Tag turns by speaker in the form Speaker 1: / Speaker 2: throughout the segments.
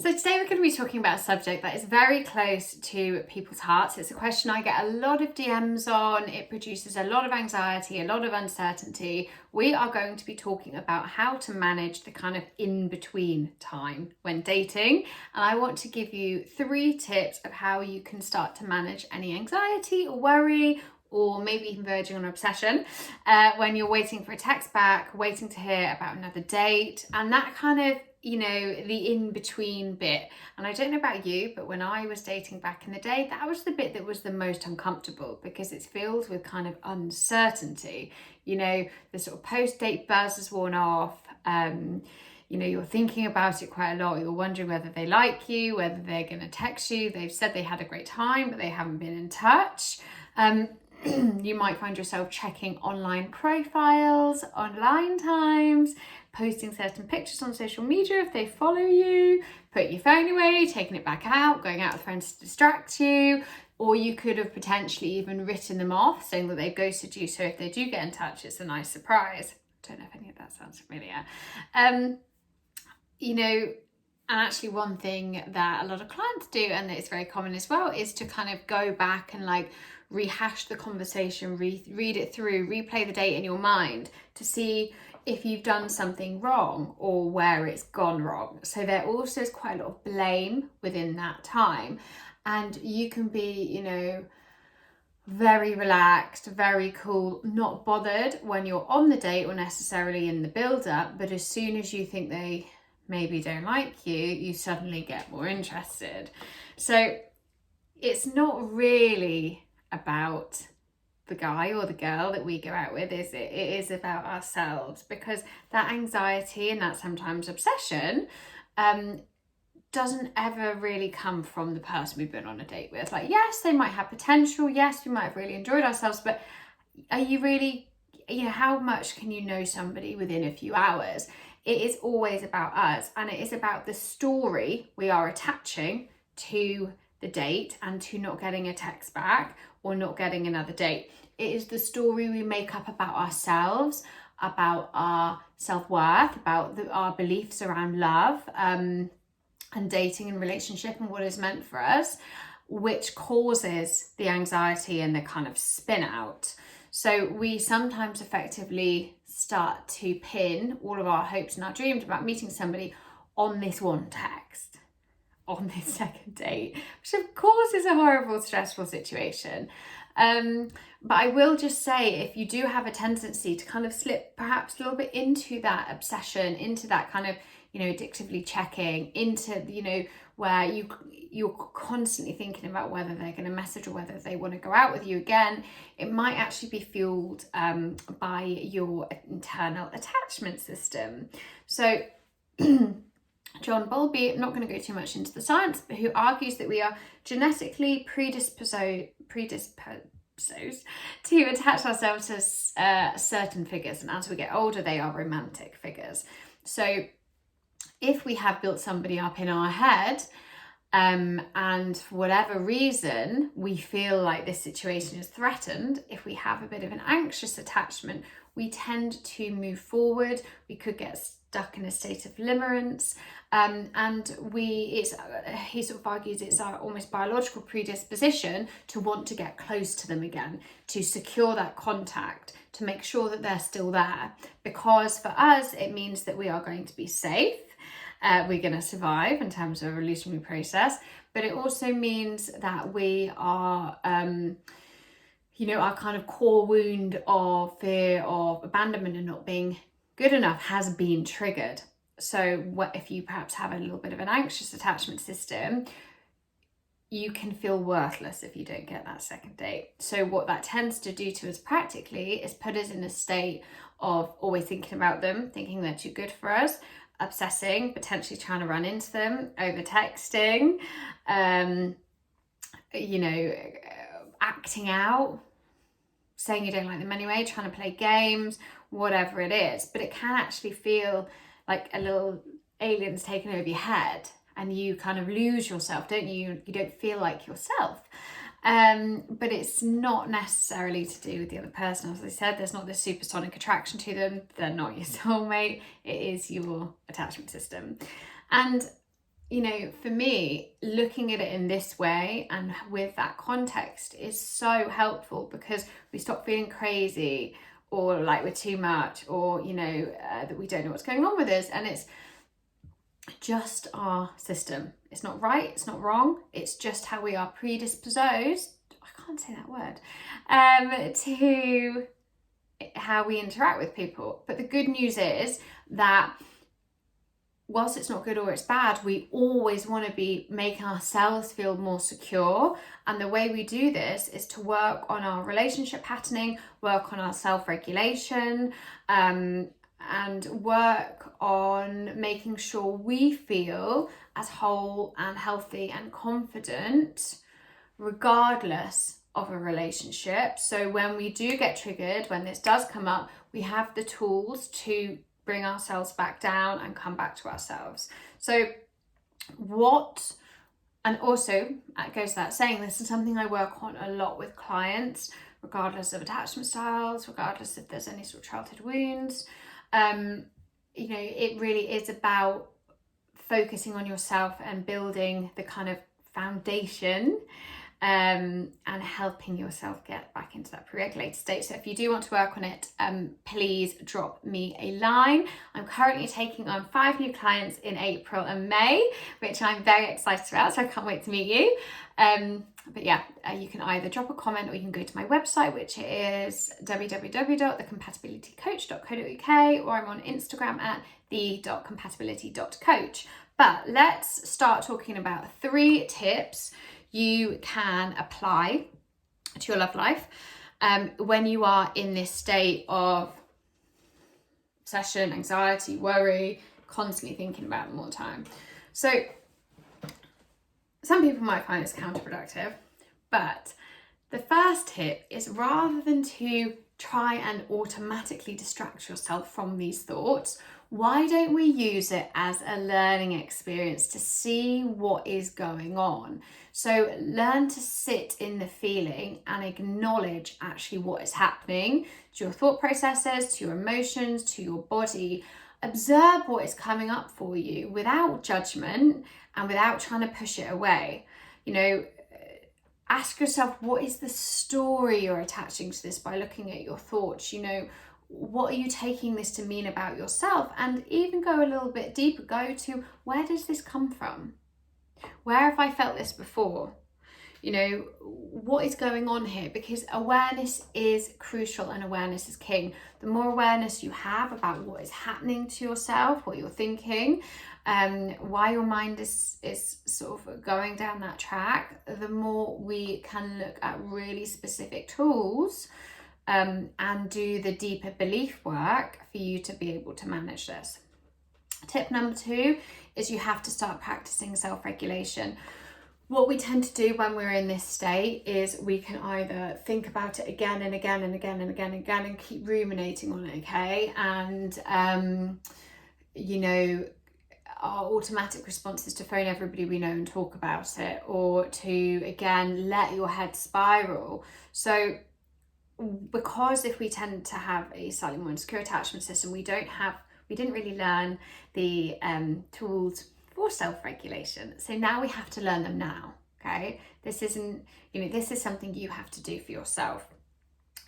Speaker 1: So today we're going to be talking about a subject that is very close to people's hearts. It's a question I get a lot of DMs on. It produces a lot of anxiety, a lot of uncertainty. We are going to be talking about how to manage the kind of in-between time when dating. And I want to give you 3 tips of how you can start to manage any anxiety or worry, or maybe even verging on obsession, when you're waiting for a text back, waiting to hear about another date, and that kind of, the in-between bit. And I don't know about you, but when I was dating back in the day, that was the bit that was the most uncomfortable because it's filled with kind of uncertainty. The sort of post-date buzz has worn off. You're thinking about it quite a lot. You're wondering whether they like you, whether they're going to text you. They've said they had a great time, but they haven't been in touch. You might find yourself checking online profiles, online times, posting certain pictures on social media if they follow you, putting your phone away, taking it back out, going out with friends to distract you, or you could have potentially even written them off, saying that they've ghosted you, so if they do get in touch, it's a nice surprise. I don't know if any of that sounds familiar. And actually one thing that a lot of clients do, and that is very common as well, is to kind of go back and rehash the conversation, read it through, replay the date in your mind to see if you've done something wrong or where it's gone wrong. So there also is quite a lot of blame within that time. And you can be, very relaxed, very cool, not bothered when you're on the date or necessarily in the build-up, but as soon as you think they maybe don't like you, you suddenly get more interested. So it's not really about the guy or the girl that we go out with, is it? It is about ourselves, because that anxiety and that sometimes obsession doesn't ever really come from the person we've been on a date with. Yes, they might have potential. Yes, we might have really enjoyed ourselves, but are you really, how much can you know somebody within a few hours? It is always about us, and it is about the story we are attaching to the date and to not getting a text back or not getting another date. It is the story we make up about ourselves, about our self-worth, about our beliefs around love, and dating and relationship and what is meant for us, which causes the anxiety and the kind of spin out. So we sometimes effectively start to pin all of our hopes and our dreams about meeting somebody on this one text, on this second date, which of course is a horrible, stressful situation. But I will just say, if you do have a tendency to kind of slip perhaps a little bit into that obsession, into that kind of, addictively checking, into, where you're constantly thinking about whether they're going to message or whether they want to go out with you again, it might actually be fueled by your internal attachment system. So John Bowlby, I'm not going to go too much into the science, but who argues that we are genetically predisposed to attach ourselves to certain figures, and as we get older, they are romantic figures. So if we have built somebody up in our head, and for whatever reason we feel like this situation is threatened, if we have a bit of an anxious attachment, we tend to move forward. We could get stuck in a state of limerence, and he sort of argues it's our almost biological predisposition to want to get close to them again, to secure that contact, to make sure that they're still there, because for us it means that we are going to be safe. We're going to survive in terms of a evolutionary process, but it also means that we are, our kind of core wound of fear of abandonment and not being good enough has been triggered. So if you perhaps have a little bit of an anxious attachment system, you can feel worthless if you don't get that second date. So what that tends to do to us practically is put us in a state of always thinking about them, thinking they're too good for us, obsessing, potentially trying to run into them, over texting, acting out, saying you don't like them anyway, trying to play games, whatever it is. But it can actually feel like a little alien's taken over your head and you kind of lose yourself, don't you? You don't feel like yourself. But it's not necessarily to do with the other person. As I said, there's not this supersonic attraction to them. They're not your soulmate. It is your attachment system. And you know, for me, looking at it in this way and with that context is so helpful, because we stop feeling crazy or like we're too much, or, you know, that we don't know what's going on with us. And it's just our system. It's not right, it's not wrong, it's just how we are predisposed, I can't say that word, to how we interact with people. But the good news is that whilst it's not good or it's bad, we always want to be making ourselves feel more secure. And the way we do this is to work on our relationship patterning, work on our self-regulation, and work on making sure we feel as whole and healthy and confident regardless of a relationship. So when we do get triggered, when this does come up, we have the tools to bring ourselves back down and come back to ourselves. So and also it goes without saying, this is something I work on a lot with clients, regardless of attachment styles, regardless if there's any sort of childhood wounds. You know, it really is about focusing on yourself and building the kind of foundation, and helping yourself get back into that pre-regulated state. So if you do want to work on it, please drop me a line. I'm currently taking on 5 new clients in April and May, which I'm very excited about, so I can't wait to meet you. But yeah, you can either drop a comment or you can go to my website, which is www.thecompatibilitycoach.co.uk, or I'm on Instagram at the.compatibility.coach. But let's start talking about 3 tips you can apply to your love life when you are in this state of obsession, anxiety, worry, constantly thinking about them all the time. So some people might find this counterproductive, but the first tip is, rather than to try and automatically distract yourself from these thoughts, why don't we use it as a learning experience to see what is going on? So learn to sit in the feeling and acknowledge actually what is happening to your thought processes, to your emotions, to your body. Observe what is coming up for you without judgment and without trying to push it away. You know, ask yourself, what is the story you're attaching to this by looking at your thoughts? You know, what are you taking this to mean about yourself? And even go a little bit deeper, go to, where does this come from? Where have I felt this before? You know, what is going on here? Because awareness is crucial and awareness is king. The more awareness you have about what is happening to yourself, what you're thinking, why your mind is sort of going down that track, the more we can look at really specific tools and do the deeper belief work for you to be able to manage this. Tip number 2 is you have to start practicing self-regulation. What we tend to do when we're in this state is we can either think about it again and again and again and again and again and keep ruminating on it, okay? And, you know, our automatic response is to phone everybody we know and talk about it, or to, again, let your head spiral. So because if we tend to have a slightly more insecure attachment system, we didn't really learn the tools for self-regulation. So now we have to learn them now, okay? This isn't, you know, this is something you have to do for yourself.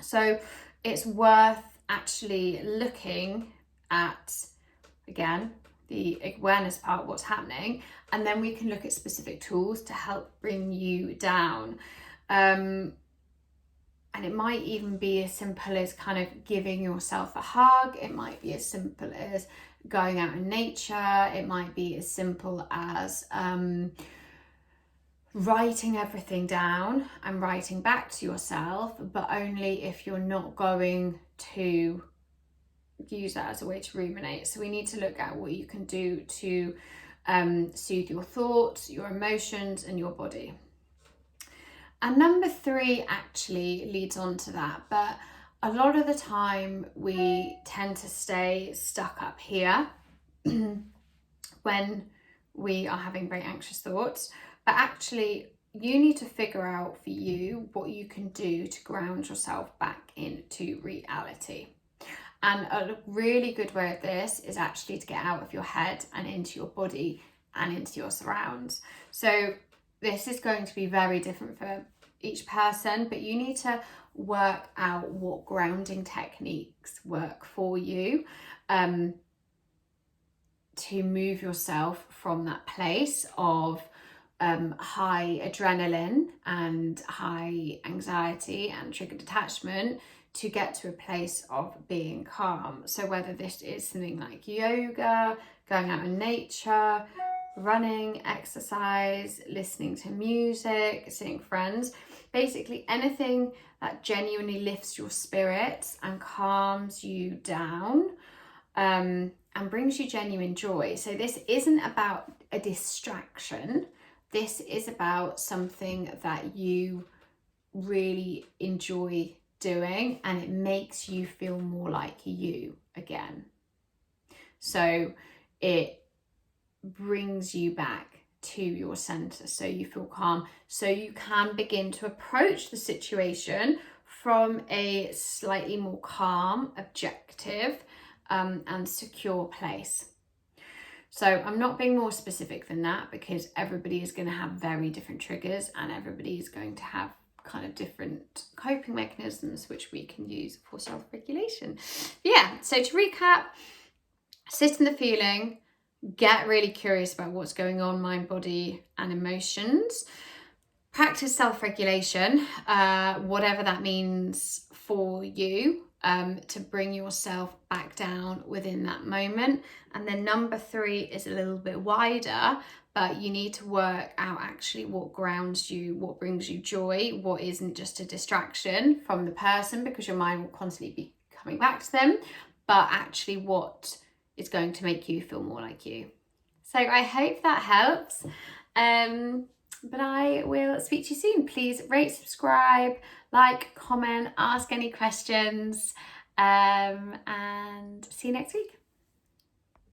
Speaker 1: So it's worth actually looking at, again, the awareness part, what's happening, and then we can look at specific tools to help bring you down. And it might even be as simple as kind of giving yourself a hug. It might be as simple as going out in nature. It might be as simple as writing everything down and writing back to yourself, but only if you're not going to use that as a way to ruminate. So we need to look at what you can do to soothe your thoughts, your emotions, and your body. And number 3 actually leads on to that, but a lot of the time we tend to stay stuck up here when we are having very anxious thoughts. But actually, you need to figure out for you what you can do to ground yourself back into reality. And a really good way of this is actually to get out of your head and into your body and into your surrounds. So this is going to be very different for each person, but you need to work out what grounding techniques work for you to move yourself from that place of high adrenaline and high anxiety and triggered attachment to get to a place of being calm. So whether this is something like yoga, going out in nature, running, exercise, listening to music, seeing friends, basically anything that genuinely lifts your spirits and calms you down, and brings you genuine joy. So this isn't about a distraction. This is about something that you really enjoy doing, and it makes you feel more like you again. So it brings you back to your center, so you feel calm, so you can begin to approach the situation from a slightly more calm, objective, and secure place. So I'm not being more specific than that, because everybody is going to have very different triggers, and everybody is going to have kind of different coping mechanisms which we can use for self-regulation. Yeah, so to recap, sit in the feeling, get really curious about what's going on, mind, body, and emotions. Practice self-regulation, whatever that means for you, to bring yourself back down within that moment. And then number 3 is a little bit wider, but you need to work out actually what grounds you, what brings you joy, what isn't just a distraction from the person, because your mind will constantly be coming back to them, but actually what is going to make you feel more like you. So I hope that helps. But I will speak to you soon. Please rate, subscribe, like, comment, ask any questions, and see you next week.